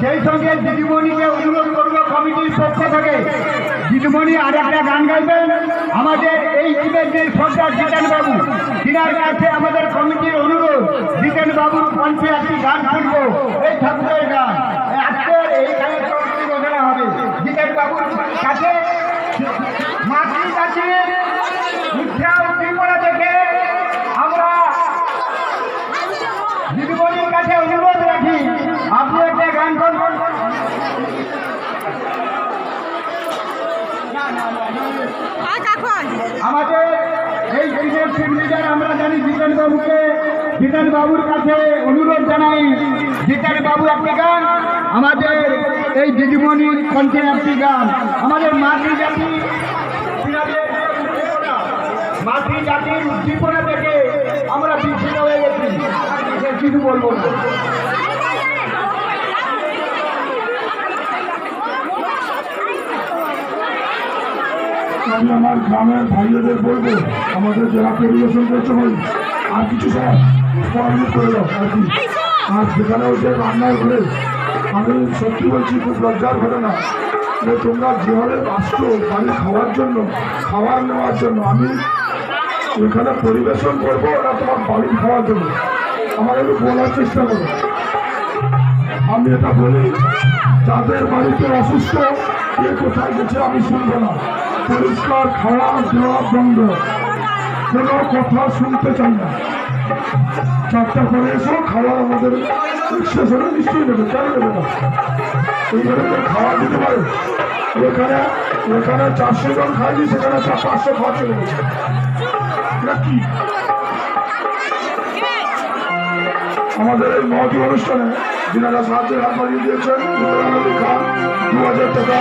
সেই সঙ্গে দিদিমণিকে অনুরোধ করব কমিটির পক্ষ থেকে, দিদিমণি আর একটা গান গাইবেন আমাদের এই ইভেন্টের সর্দার জিতেন বাবু, তিনার কাছে আমাদের কমিটির অনুরোধ, জিতেন বাবুর কণ্ঠে একটি গান শুনবো, এই ঠাকুরের গান আজকের এইখানে ঘোষণা হবে। জিতেন বাবুর কাছে মাতৃ কাছে মিথ্যা উদ্দীপনা থেকে আমরা দিদিমণির কাছে অনুরোধ রাখি, আপনি একটা গান করবেন। আমাদের এই টিমের টিম লিডার আমরা জানি জিতেন বাবুকে, জিতেন বাবুর কাছে অনুরোধ জানাই, জিতেন বাবু একটি গান, আমাদের এই দিদিমণির কণ্ঠে একটি গান, আমাদের মাতৃজাতির উদ্দীপনা থেকে আমরা বিচ্ছিন্ন হয়ে গেছি, কিছু বলবো না। আমি আমার গ্রামের ভাইদের বলবো, আমাদের যারা পরিবেশন করছে ভাই আর কিছু সমাজ করে দাও আর কি। আর যেখানে ওই যে রান্নার ঘরে আমি সত্যি বলছি খুব লজ্জার ঘটনা যে তোমরা যেভাবে আসছো বাড়ি খাওয়ার জন্য, খাবার নেওয়ার জন্য, আমি এখানে পরিবেশন করবো না তোমার বাড়ি খাওয়ার জন্য, আমার একটু বলার চেষ্টা করো। আমি এটা বলি, যাদের বাড়িতে অসুস্থ কে কোথায় গেছে আমি শুনবো না, পরিষ্কার খাওয়া দেওয়া বন্ধ, কোনো কথা শুনতে চাই না। 4টা করে এসো, খাওয়া আমাদের শেষ হলে নিশ্চয়ই নেবে, কেন নেবে না? এইখানে খাওয়া দিতে পারে, এখানে 400 জন খাইনি, সেখানে 500 খাওয়া চলে গেছে নাকি? আমাদের এই মহতি অনুষ্ঠানে যিনারা সাহায্যের হাত বাড়িয়ে দিয়েছেন 2000 টাকা